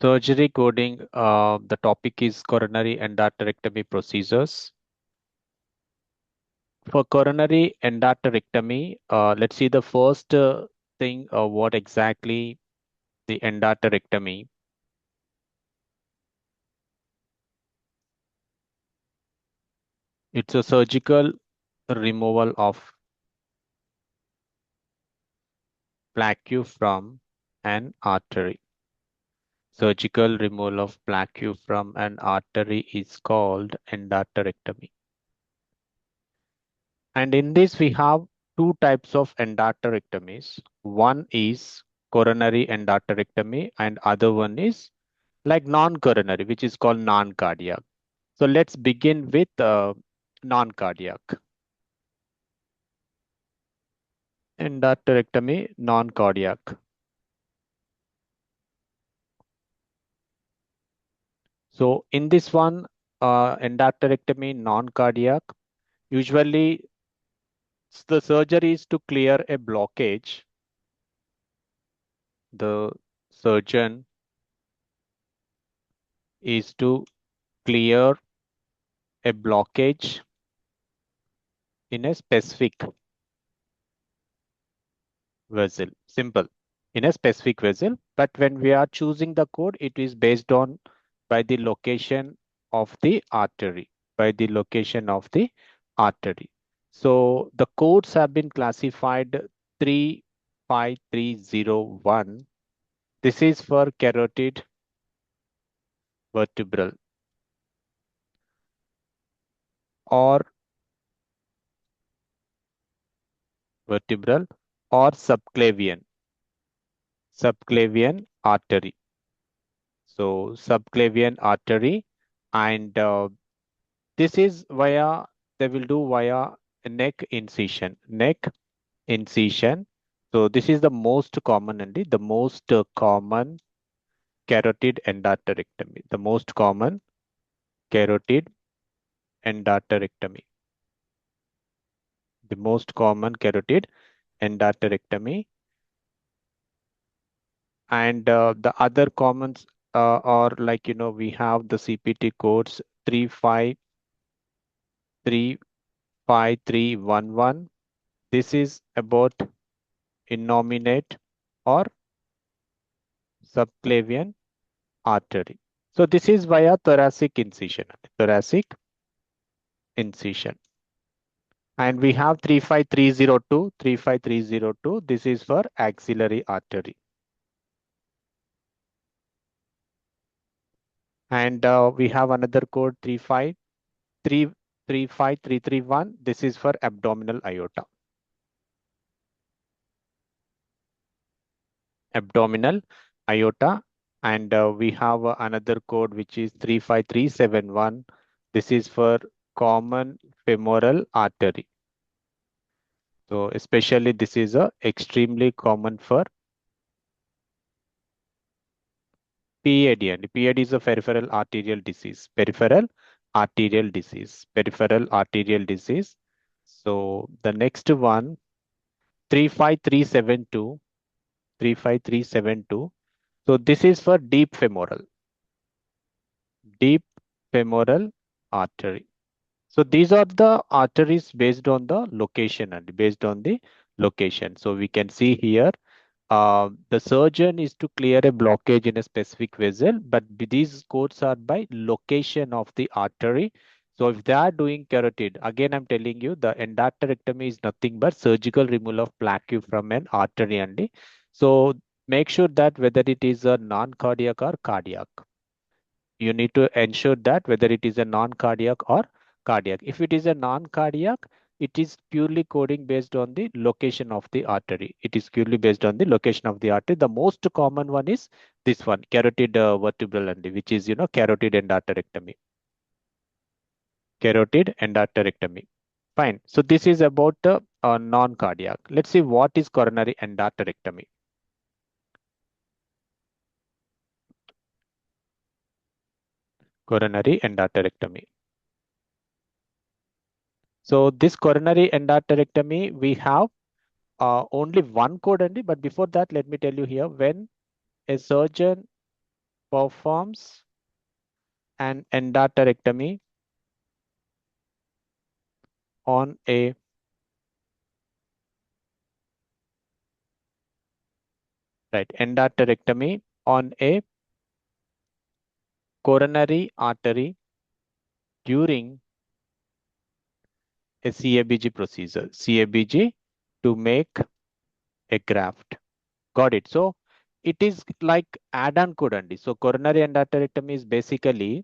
Surgery coding, the topic is coronary endarterectomy procedures. For coronary endarterectomy, let's see the first thing, what exactly the endarterectomy. It's a surgical removal of plaque from an artery. Surgical removal of plaque from an artery is called endarterectomy. And in this, we have two types of endarterectomies. One is coronary endarterectomy, and other one is like non-coronary, which is called non-cardiac. So let's begin with non-cardiac. Endarterectomy, non-cardiac. So in this one, endarterectomy, non-cardiac, usually the surgery is to clear a blockage. The surgeon is to clear a blockage in a specific vessel. Simple. In a specific vessel. But when we are choosing the code, it is based on by the location of the artery. By the location of the artery. So the codes have been classified 35301. This is for carotid vertebral or vertebral or subclavian artery. So subclavian artery, and this is via, they will do via neck incision. So this is the most common and the most common carotid endarterectomy. The most common carotid endarterectomy. The most common carotid endarterectomy. And the other commons are like, we have the CPT codes 35311. This is about innominate or subclavian artery. So this is via thoracic incision. Thoracic incision. And we have 35302. This is for axillary artery. And we have another code 35331. This is for abdominal aorta. Abdominal aorta. And we have another code which is 35371. This is for common femoral artery. So especially this is extremely common for PAD, and PAD is a peripheral arterial disease. Peripheral arterial disease. Peripheral arterial disease. So the next one, 35372. 35372. So this is for deep femoral artery. So these are the arteries based on the location and based on the location. So we can see here, the surgeon is to clear a blockage in a specific vessel, but these codes are by location of the artery. So if they are doing carotid, again, I'm telling you, the endarterectomy is nothing but surgical removal of plaque from an artery only. So make sure that whether it is a non-cardiac or cardiac. You need to ensure that whether it is a non-cardiac or cardiac. If it is a non-cardiac, it is purely coding based on the location of the artery. It is purely based on the location of the artery. The most common one is this one, carotid vertebral artery, which is, carotid endarterectomy. Carotid endarterectomy. Fine. So this is about non-cardiac. Let's see what is coronary endarterectomy. Coronary endarterectomy. So this coronary endarterectomy, we have only one code only, but before that, let me tell you here, when a surgeon performs an endarterectomy on a endarterectomy on a coronary artery during a CABG procedure. CABG to make a graft. Got it. So it is like add-on code only. So coronary endarterectomy is basically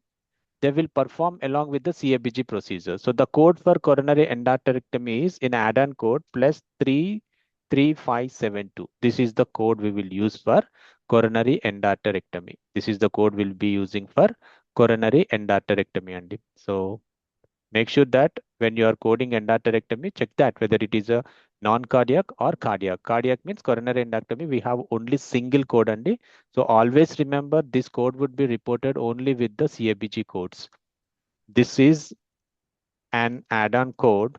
they will perform along with the CABG procedure. So the code for coronary endarterectomy is in add-on code plus 33572. This is the code we will use for coronary endarterectomy. This is the code we'll be using for coronary endarterectomy. And so make sure that when you are coding endarterectomy, check that whether it is a non-cardiac or cardiac. Cardiac means coronary endarterectomy. We have only single code only. So always remember this code would be reported only with the CABG codes. This is an add-on code.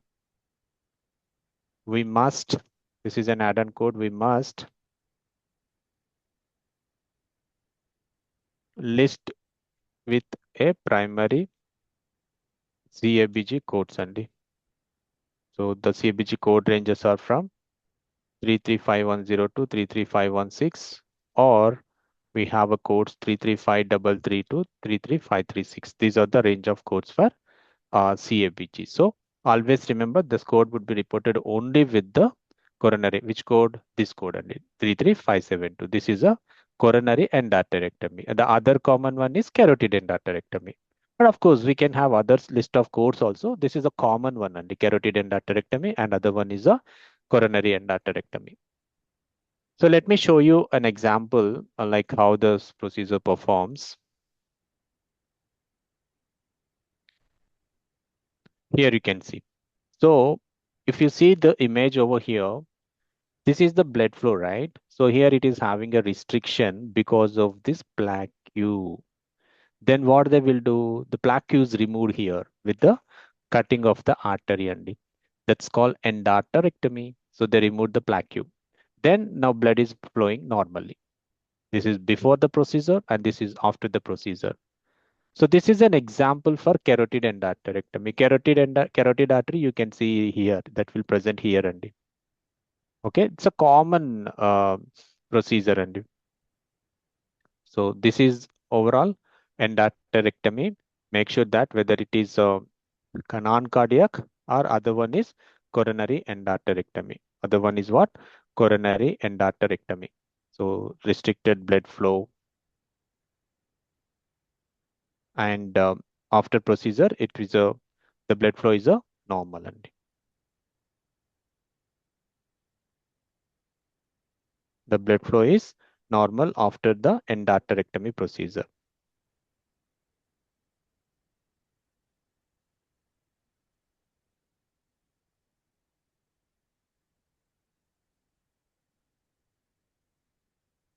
We must, this is an add-on code. We must list with a primary CABG codes only. So the CABG code ranges are from 33510 to 33516, or we have a codes 33533 to 33536. These are the range of codes for CABG. So always remember this code would be reported only with the coronary. Which code? This code only 33572. This is a coronary endarterectomy. And the other common one is carotid endarterectomy. But of course, we can have others list of codes also. This is a common one only, carotid endarterectomy, and other one is a coronary endarterectomy. So let me show you an example like how this procedure performs. Here you can see. So if you see the image over here, this is the blood flow, right? So here it is having a restriction because of this plaque. Then what they will do, the plaque is removed here with the cutting of the artery only. That's called endarterectomy. So they remove the plaque. Then now blood is flowing normally. This is before the procedure and this is after the procedure. So this is an example for carotid endarterectomy. Carotid artery you can see here that will present here only. Okay, it's a common procedure only. So this is overall endarterectomy. Make sure that whether it is non-cardiac or other one is coronary endarterectomy. Other one is what? Coronary endarterectomy. So restricted blood flow, and after procedure it is a the blood flow is a normal only. The blood flow is normal after the endarterectomy procedure.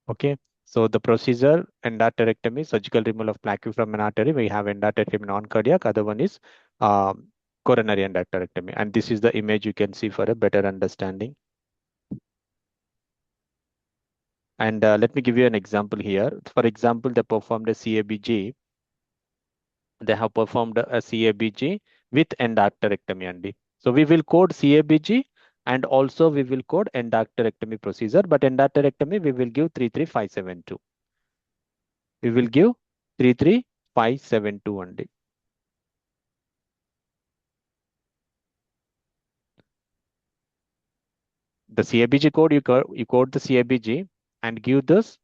Okay, so the procedure endarterectomy, surgical removal of plaque from an artery. We have endarterectomy non-cardiac. Other one is coronary endarterectomy, and this is the image you can see for a better understanding. And let me give you an example here. For example, they performed a CABG. They have performed a CABG with endarterectomy only. So we will code CABG and also we will code endarterectomy procedure, but endarterectomy we will give 33572. We will give 33572 only. The CABG code, you code the CABG and give this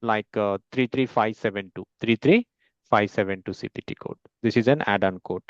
like 33572 CPT code. This is an add-on code.